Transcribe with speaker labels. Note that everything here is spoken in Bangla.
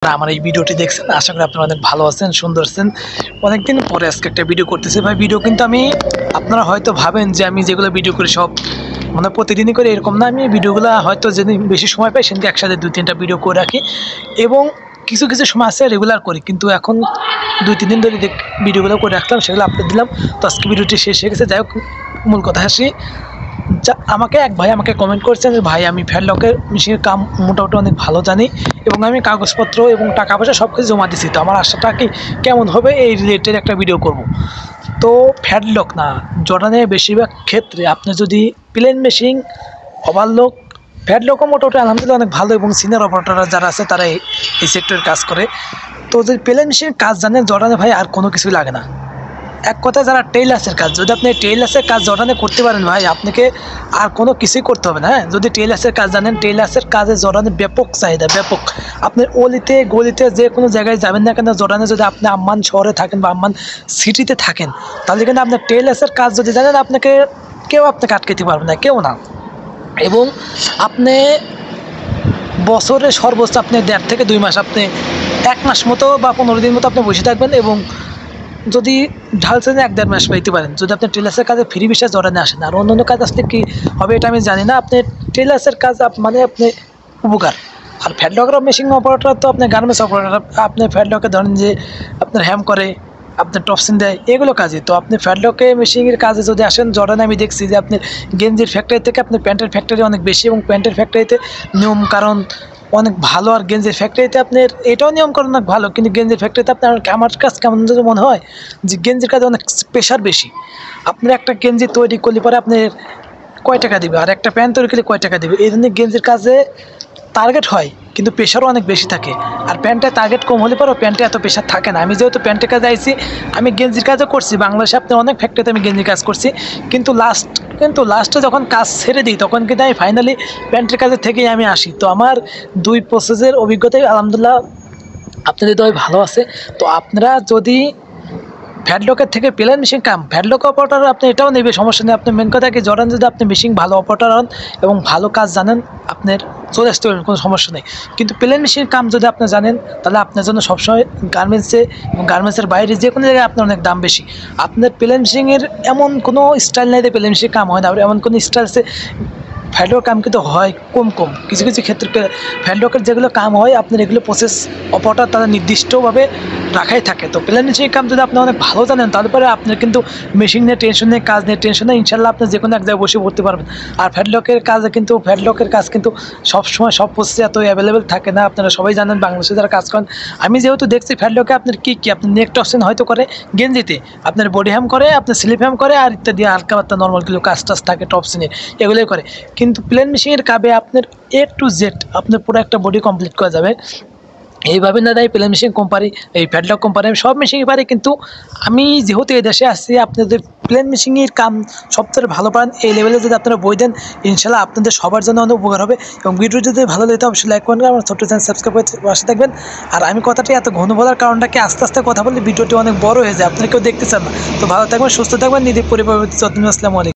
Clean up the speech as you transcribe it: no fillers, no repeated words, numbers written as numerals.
Speaker 1: আমার এই ভিডিওটি দেখছেন, আশা করি আপনারা অনেক ভালো আছেন, সুন্দর আছেন। অনেকদিন পরে আজকে একটা ভিডিও করতেছি ভাই। ভিডিও কিন্তু আমি, আপনারা হয়তো ভাবেন যে আমি যেগুলো ভিডিও করি সব মানে প্রতিদিনই করি, এরকম না। আমি ভিডিওগুলো হয়তো যেদিন বেশি সময় পাই সেদিনকে একসাথে 2-3টা ভিডিও করে রাখি, এবং কিছু কিছু সময় আছে রেগুলার করি। কিন্তু এখন 2-3 দিন ধরে ভিডিওগুলো করে রাখলাম, সেগুলো আপলোড দিলাম। তো আজকে ভিডিওটি শেষ হয়ে গেছে। যাই হোক, মূল কথা আসি। আমাকে এক ভাই আমাকে কমেন্ট করেছেন যে ভাই, আমি ফ্যাডলকের মেশিনের কাম মোটামুটি অনেক ভালো জানি, এবং আমি কাগজপত্র এবং টাকা পয়সা সব কিছু জমা দিচ্ছি। তো আমার আশাটা কি কেমন হবে, এই রিলেটেড একটা ভিডিও করব। তো ফ্যাডলক না, জর্ডানের বেশিরভাগ ক্ষেত্রে আপনি যদি প্লেন মেশিন, ওভারলক, ফ্যাডলকও মোটামুটি আলহামদুলিল্লাহ অনেক ভালো, এবং সিনিয়র অপারেটররা যারা আছে তারা এই সেক্টরে কাজ করে। তো যদি প্লেন মেশিনের কাজ জানেন, জর্ডানে ভাই আর কোনো কিছুই লাগে না। এক কথায় যারা টেইলার্সের কাজ, যদি আপনি টেইলার্সের কাজ জর্ডানে করতে পারেন ভাই, আপনাকে আর কোনো কিছুই করতে হবে না। হ্যাঁ, যদি টেইলার্সের কাজ জানেন, টেইলার্সের কাজে জর্ডানে ব্যাপক চাহিদা, ব্যাপক। আপনি অলিতে গলিতে যে কোনো জায়গায় যাবেন না কেন, জর্ডানে যদি আপনি আম্মান শহরে থাকেন বা আম্মান সিটিতে থাকেন, তাহলে কিন্তু আপনার টেইলার্সের কাজ যদি জানেন, আপনাকে আপনাকে আটকাতে পারবে না, কেউ না। এবং আপনি বছরে সর্বোচ্চ আপনি 1.5 থেকে 2 মাস, আপনি 1 মাস মতো বা 15 দিন মতো আপনি বসে থাকবেন, এবং যদি ঢালছেন 1-1.5 মাস পাইতে পারেন, যদি আপনি টেইলার্সের কাজে ফ্রি বিষয়ে জর্ডানে আসেন। আর অন্য কাজ আসলে কী হবে এটা আমি জানি না। আপনি টেইলার্সের কাজ মানে আপনি উপকার। আর ফ্যাডলকের মেশিন অপারেটর তো আপনি গার্মেন্টস অপারেটর, আপনি ফ্যাডলকে ধরেন যে আপনার হ্যাম করে, আপনার টপসিন দেয়, এগুলো কাজে। তো আপনি ফ্যাডলকে মেশিনের কাজে যদি আসেন জর্ডানে, আমি দেখছি যে আপনি গেঞ্জির ফ্যাক্টরি থেকে আপনার প্যান্টের ফ্যাক্টরি অনেক বেশি, এবং প্যান্টের ফ্যাক্টরিতে নিয়ম কারণ অনেক ভালো। আর গেঞ্জির ফ্যাক্টরিতে আপনার এটাও নিয়মকানুন অনেক ভালো, কিন্তু গেঞ্জির ফ্যাক্টরিতে আপনার আমার কাছে কেমন যদি মনে হয় যে গেঞ্জির কাজে অনেক প্রেশার বেশি। আপনার একটা গেঞ্জি তৈরি করলে পরে আপনার কয় টাকা দেবে, আর একটা প্যান্ট তৈরি করলে কয় টাকা দেবে। এই জন্য গেঞ্জির কাজে টার্গেট হয়, কিন্তু প্রেশারও অনেক বেশি থাকে। আর প্যান্টে টার্গেট কম হলে পরেও প্যান্টে এত প্রেশার থাকে না। আমি যেহেতু প্যান্টের কাজে আইছি, আমি গেঞ্জির কাজও করছি বাংলাদেশে, আপনার অনেক ফ্যাক্টরিতে আমি গেঞ্জির কাজ করছি, কিন্তু লাস্টে যখন কাজ ছেড়ে দিই, তখন কিন্তু আমি ফাইনালি প্যান্টের কাজে থেকেই আমি আসি। তো আমার 2 প্রসেসের অভিজ্ঞতাই আলহামদুলিল্লাহ আপনাদের দয় ভালো আছে। তো আপনারা যদি ফ্যাডলকের থেকে প্লেন মেশিন কাম, ফ্যাডলক অপারেটর আপনি এটাও নেবে, সমস্যা নেই। আপনি মেন কথা কি, জর্ডান যদি আপনি মেশিন ভালো অপারেটর হন এবং ভালো কাজ জানেন, আপনার চলে আসতে পারেন, কোনো সমস্যা নেই। কিন্তু প্লেন মেশিন কাম যদি আপনি জানেন, তাহলে আপনার জন্য সবসময় গার্মেন্টসে এবং গার্মেন্টসের বাইরে যে কোনো জায়গায় আপনার অনেক দাম বেশি। আপনার প্লেন মেশিনের এমন কোনো স্টাইল নেই যে প্লেন মেশিন কাম হয় না, আর এমন কোনো স্টাইল আছে ফ্যাডলক কাম কিন্তু হয় কম কিছু কিছু ক্ষেত্রে। ফ্যাডলকের যেগুলো কাম হয় আপনার, এগুলো প্রসেস অপারেটর তারা নির্দিষ্টভাবে রাখাই থাকে। তো প্লেন মেশিন কাম যদি আপনি অনেক ভালো জানেন, তারপরে আপনার কিন্তু মেশিন নিয়ে টেনশন নেই, কাজ নিয়ে টেনশন নেই, ইনশাল্লাহ আপনি যে কোনো এক জায়গায় বসে পড়তে পারবেন। আর ফ্যাডলকের কাজ কিন্তু সবসময় সব প্রসেসে এত অ্যাভেলেবেল থাকে না। আপনারা সবাই জানেন বাংলাদেশে যারা কাজ করেন। আমি যেহেতু দেখছি ফ্যাডলকে আপনার কী আপনার নেক টপসিন হয়তো করে গেঞ্জিতে, আপনার বডি হ্যাম করে, আপনার স্লিপ হ্যাম করে, আর ইত্যাদি হালকা পাতলা নর্মাল কিছু কাজ থাকে টপসিনে, এগুলোই করে। কিন্তু প্লেন মেশিনের কাবে আপনার A to Z আপনার পুরো একটা বডি কমপ্লিট করা যাবে। এইভাবে না দেয় প্লেন মেশিন কোম্পানি, এই ফ্যাডলক কোম্পানি, আমি সব মেশিনই পারি। কিন্তু আমি যেহেতু এই দেশে আসছি, আপনাদের প্লেন মেশিনের কাম সবথেকে ভালো পারেন, এই লেভেলে যদি আপনারা বই দেন, ইনশাল্লাহ আপনাদের সবার জন্য অনেক উপকার হবে। এবং ভিডিও যদি ভালো লাগে অবশ্যই লাইক করবেন, আমার ছোট্ট চ্যানেল সাবস্ক্রাইব করে পাশে থাকবেন। আর আমি কথাটি এত ঘন বলার কারণটা কি, আস্তে আস্তে কথা বললে ভিডিওটি অনেক বড় হয়ে যায়, আপনারা কেউ দেখতে চান না। তো ভালো থাকবেন, সুস্থ থাকবেন, নিজের পরিবার যত্ন। আসসালামু আলাইকুম।